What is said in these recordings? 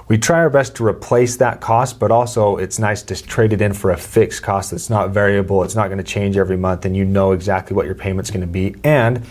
We try our best to replace that cost, but also it's nice to trade it in for a fixed cost that's not variable. It's not going to change every month, and you know exactly what your payment's going to be. And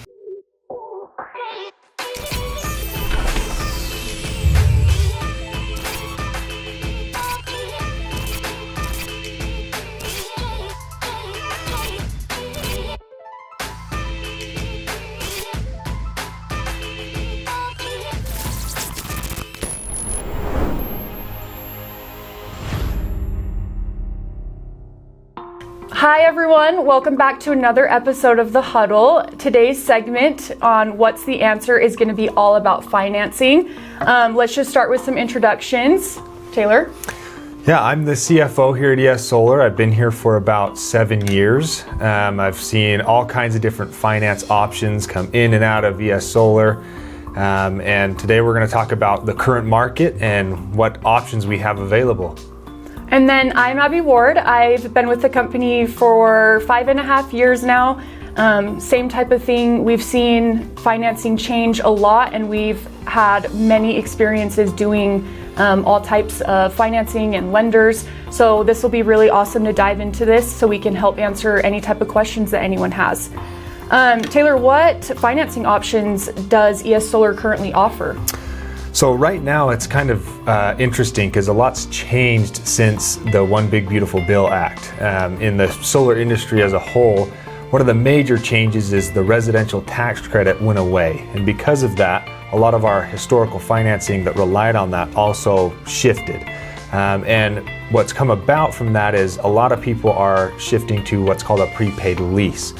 Hi everyone, welcome back to another episode of The Huddle. Today's segment on What's the Answer is going to be all about financing. Let's just start with some introductions. Taylor? yeah, I'm the CFO here at ES Solar. I've been here for about 7 years. I've seen all kinds of different finance options come in and out of ES Solar. And today we're going to talk about the current market and what options we have available. And then I'm Abby Ward. I've been with the company for 5.5 years now. Same type of thing. We've seen financing change a lot, and we've had many experiences doing all types of financing and lenders. So this will be really awesome to dive into this so we can help answer any type of questions that anyone has. Taylor, what financing options does ES Solar currently offer? So right now it's kind of interesting because a lot's changed since the One Big Beautiful Bill Act. In the solar industry as a whole, one of the major changes is the residential tax credit went away. And because of that, a lot of our historical financing that relied on that also shifted. And what's come about from that is a lot of people are shifting to what's called a prepaid lease.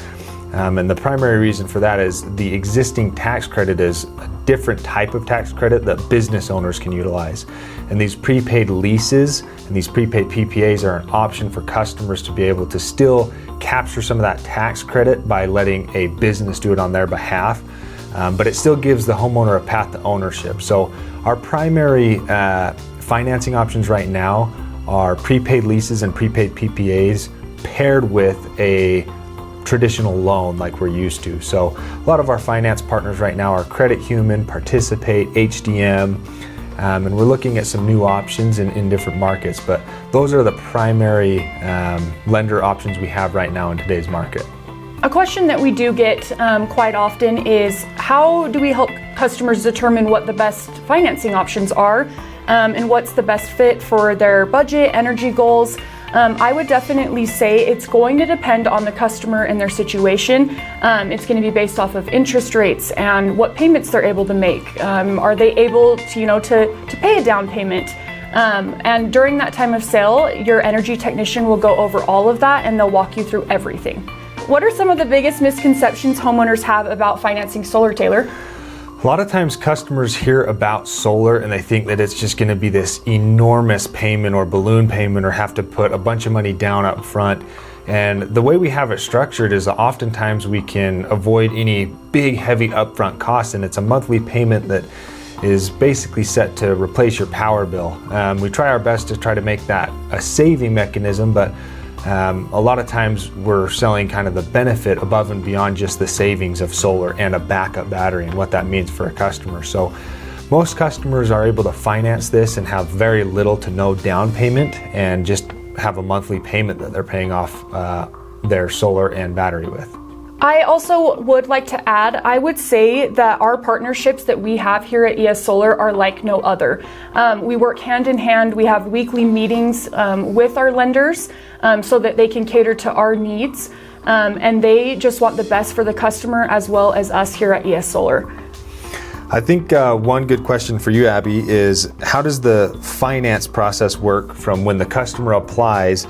And the primary reason for that is the existing tax credit is a different type of tax credit that business owners can utilize. And these prepaid leases and these prepaid PPAs are an option for customers to be able to still capture some of that tax credit by letting a business do it on their behalf. But it still gives the homeowner a path to ownership. So our primary financing options right now are prepaid leases and prepaid PPAs paired with a traditional loan like we're used to. So a lot of our finance partners right now are Credit Human, Participate, HDM, and we're looking at some new options in different markets, but those are the primary lender options we have right now in today's market. A question that we do get quite often is, how do we help customers determine what the best financing options are and what's the best fit for their budget, energy goals? I would definitely say it's going to depend on the customer and their situation. It's going to be based off of interest rates and what payments they're able to make. Are they able to, to pay a down payment? And during that time of sale, your energy technician will go over all of that and they'll walk you through everything. What are some of the biggest misconceptions homeowners have about financing solar, Taylor? A lot of times customers hear about solar and they think that it's just going to be this enormous payment or balloon payment or have to put a bunch of money down up front. And the way we have it structured is that oftentimes we can avoid any big heavy upfront costs, and it's a monthly payment that is basically set to replace your power bill. We try our best to try to make that a saving mechanism, but a lot of times we're selling kind of the benefit above and beyond just the savings of solar and a backup battery and what that means for a customer. So most customers are able to finance this and have very little to no down payment and just have a monthly payment that they're paying off their solar and battery with. I also would like to add, I would say that our partnerships that we have here at ES Solar are like no other. We work hand in hand. We have weekly meetings with our lenders so that they can cater to our needs. And they just want the best for the customer as well as us here at ES Solar. I think one good question for you, Abby, is how does the finance process work from when the customer applies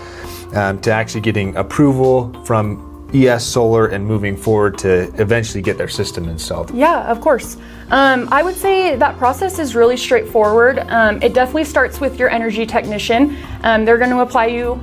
to actually getting approval from ES Solar and moving forward to eventually get their system installed? Yeah, of course. I would say that process is really straightforward. It definitely starts with your energy technician. They're going to apply you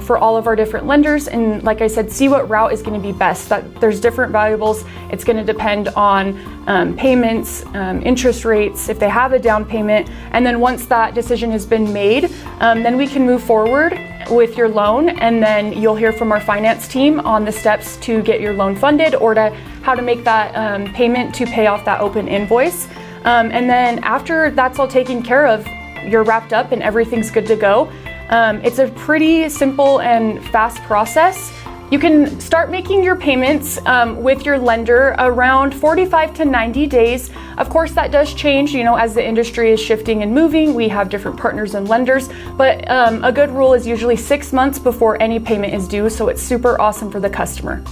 for all of our different lenders, and like I said, see what route is going to be best. There's different variables. It's going to depend on payments, interest rates, if they have a down payment, and then once that decision has been made, then we can move forward with your loan, and then you'll hear from our finance team on the steps to get your loan funded or to how to make that payment to pay off that open invoice. And then after that's all taken care of, you're wrapped up and everything's good to go. It's a pretty simple and fast process. You can start making your payments with your lender around 45 to 90 days. Of course, that does change, as the industry is shifting and moving. We have different partners and lenders, but a good rule is usually 6 months before any payment is due, so it's super awesome for the customer.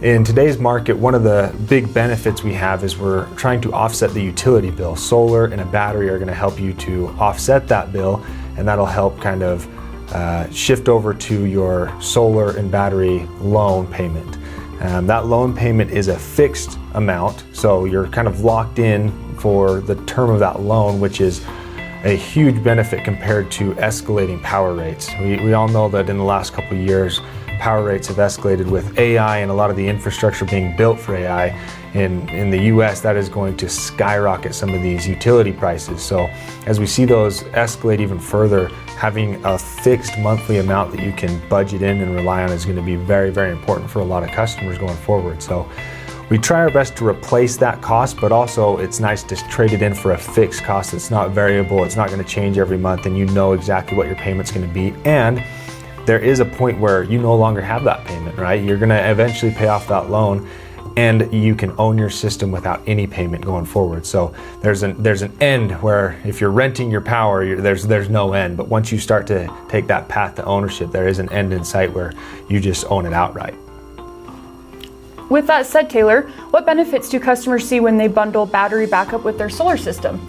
In today's market, one of the big benefits we have is we're trying to offset the utility bill. Solar and a battery are going to help you to offset that bill, and that'll help kind of shift over to your solar and battery loan payment. That loan payment is a fixed amount, so you're kind of locked in for the term of that loan, which is a huge benefit compared to escalating power rates. We all know that in the last couple of years, power rates have escalated with AI and a lot of the infrastructure being built for AI. In the US, that is going to skyrocket some of these utility prices. So as we see those escalate even further, having a fixed monthly amount that you can budget in and rely on is going to be very, very important for a lot of customers going forward. So we try our best to replace that cost, but also it's nice to trade it in for a fixed cost. It's not variable, it's not going to change every month, and you know exactly what your payment's going to be. And there is a point where you no longer have that payment, right? You're going to eventually pay off that loan, and you can own your system without any payment going forward. So there's an end where if you're renting your power, there's no end. But once you start to take that path to ownership, there is an end in sight where you just own it outright. With that said, Taylor, what benefits do customers see when they bundle battery backup with their solar system?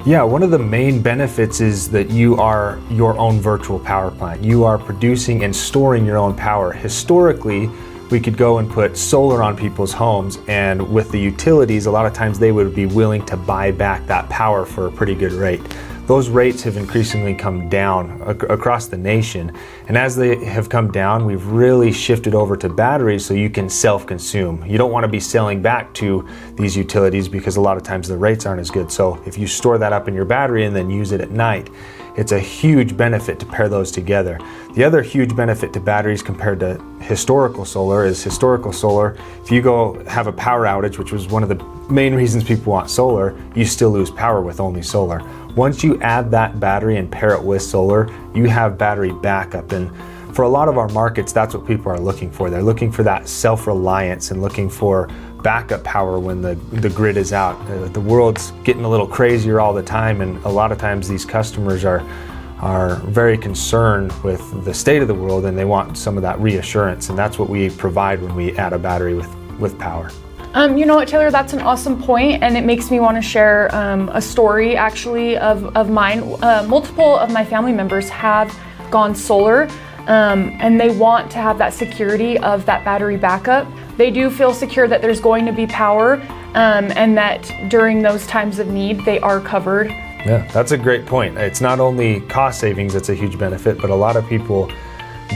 Yeah, one of the main benefits is that you are your own virtual power plant. You are producing and storing your own power. Historically, we could go and put solar on people's homes, and with the utilities, a lot of times they would be willing to buy back that power for a pretty good rate. Those rates have increasingly come down across the nation, and as they have come down, we've really shifted over to batteries so you can self-consume. You don't want to be selling back to these utilities because a lot of times the rates aren't as good. So if you store that up in your battery and then use it at night, it's a huge benefit to pair those together. The other huge benefit to batteries compared to historical solar is historical solar, if you go have a power outage, which was one of the main reasons people want solar, you still lose power with only solar. Once you add that battery and pair it with solar, you have battery backup. And for a lot of our markets, that's what people are looking for. They're looking for that self-reliance and looking for backup power when the grid is out. The world's getting a little crazier all the time, and a lot of times these customers are very concerned with the state of the world, and they want some of that reassurance, and that's what we provide when we add a battery with power. You know what, Taylor, that's an awesome point, and it makes me want to share a story actually of mine. Multiple of my family members have gone solar, and they want to have that security of that battery backup. They do feel secure that there's going to be power, and that during those times of need, they are covered. Yeah, that's a great point. It's not only cost savings that's a huge benefit, but a lot of people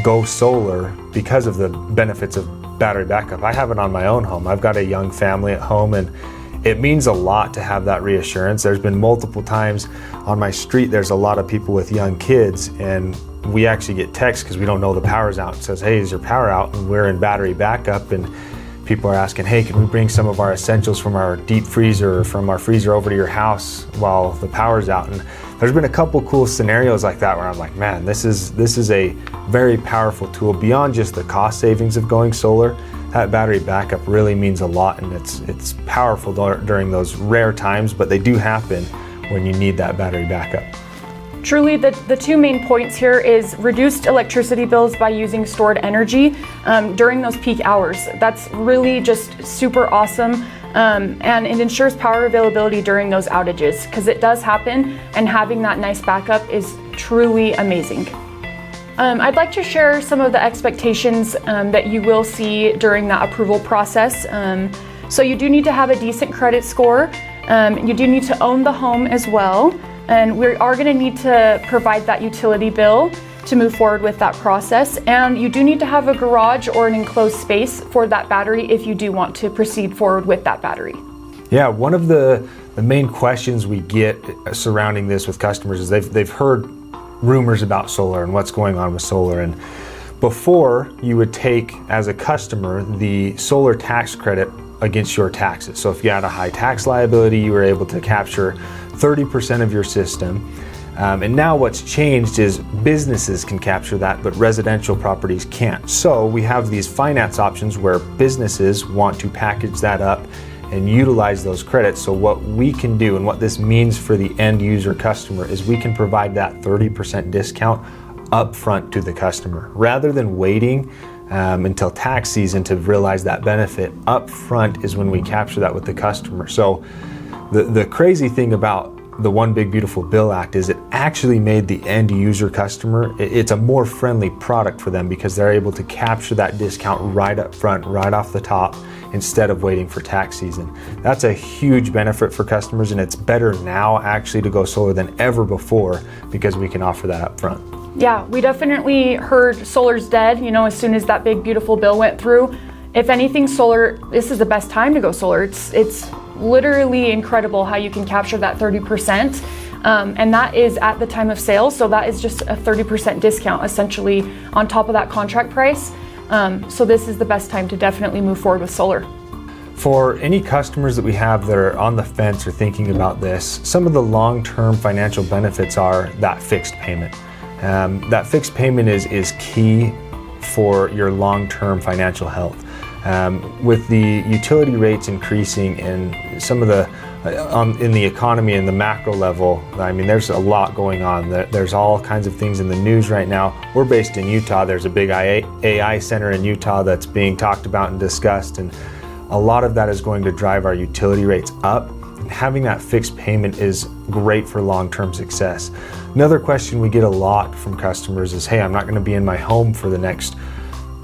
go solar because of the benefits of battery backup. I have it on my own home. I've got a young family at home, and it means a lot to have that reassurance. There's been multiple times on my street, there's a lot of people with young kids, and we actually get texts because we don't know the power's out. It says, hey, is your power out? And we're in battery backup, and people are asking, hey, can we bring some of our essentials from our deep freezer or from our freezer over to your house while the power's out? And there's been a couple cool scenarios like that where I'm like, man, this is a very powerful tool. Beyond just the cost savings of going solar, that battery backup really means a lot, and it's powerful during those rare times, but they do happen when you need that battery backup. Truly, the two main points here is reduced electricity bills by using stored energy during those peak hours. That's really just super awesome, and it ensures power availability during those outages, because it does happen, and having that nice backup is truly amazing. I'd like to share some of the expectations that you will see during that approval process. So you do need to have a decent credit score. You do need to own the home as well. And we are going to need to provide that utility bill to move forward with that process. And you do need to have a garage or an enclosed space for that battery if you do want to proceed forward with that battery. Yeah, one of the main questions we get surrounding this with customers is they've heard rumors about solar and what's going on with solar. And before, you would take, as a customer, the solar tax credit against your taxes. So if you had a high tax liability, you were able to capture 30% of your system, And now what's changed is businesses can capture that, but residential properties can't. So we have these finance options where businesses want to package that up and utilize those credits. So what we can do and what this means for the end user customer is we can provide that 30% discount upfront to the customer. Rather than waiting until tax season to realize that benefit, upfront is when we capture that with the customer. So the crazy thing about the One Big Beautiful Bill Act is it actually made the end user customer, it's a more friendly product for them because they're able to capture that discount right up front, right off the top, instead of waiting for tax season. That's a huge benefit for customers, and it's better now actually to go solar than ever before because we can offer that up front. Yeah, we definitely heard solar's dead, as soon as that big beautiful bill went through. If anything, solar, this is the best time to go solar. It's literally incredible how you can capture that 30%. And that is at the time of sale. So that is just a 30% discount essentially on top of that contract price. So this is the best time to definitely move forward with solar. For any customers that we have that are on the fence or thinking about this, some of the long-term financial benefits are that fixed payment. That fixed payment is key for your long-term financial health. With the utility rates increasing and some of the in the economy and the macro level, I mean, there's a lot going on. There's all kinds of things in the news right now. We're based in Utah. There's a big AI center in Utah that's being talked about and discussed, and a lot of that is going to drive our utility rates up. And having that fixed payment is great for long-term success. Another question we get a lot from customers is, hey, I'm not going to be in my home for the next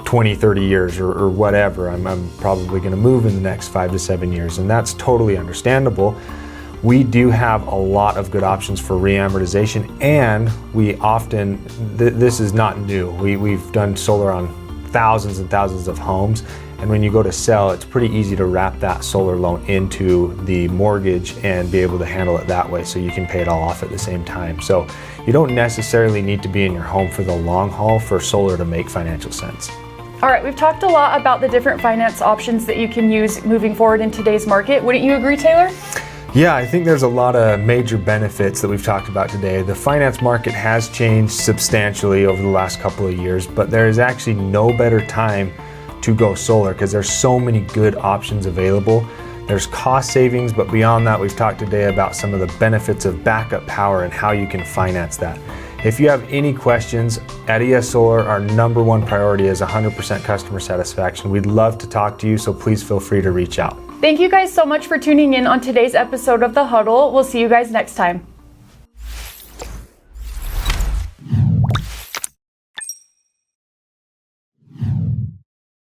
20, 30 years or whatever. I'm probably going to move in the next 5 to 7 years, and that's totally understandable. We do have a lot of good options for reamortization, and we often, this is not new. We've done solar on thousands and thousands of homes, and when you go to sell, it's pretty easy to wrap that solar loan into the mortgage and be able to handle it that way so you can pay it all off at the same time. So you don't necessarily need to be in your home for the long haul for solar to make financial sense. All right, we've talked a lot about the different finance options that you can use moving forward in today's market. Wouldn't you agree, Taylor? Yeah, I think there's a lot of major benefits that we've talked about today. The finance market has changed substantially over the last couple of years, but there is actually no better time to go solar because there's so many good options available. There's cost savings, but beyond that, we've talked today about some of the benefits of backup power and how you can finance that. If you have any questions, at ES Solar, our #1 priority is 100% customer satisfaction. We'd love to talk to you, so please feel free to reach out. Thank you guys so much for tuning in on today's episode of The Huddle. We'll see you guys next time.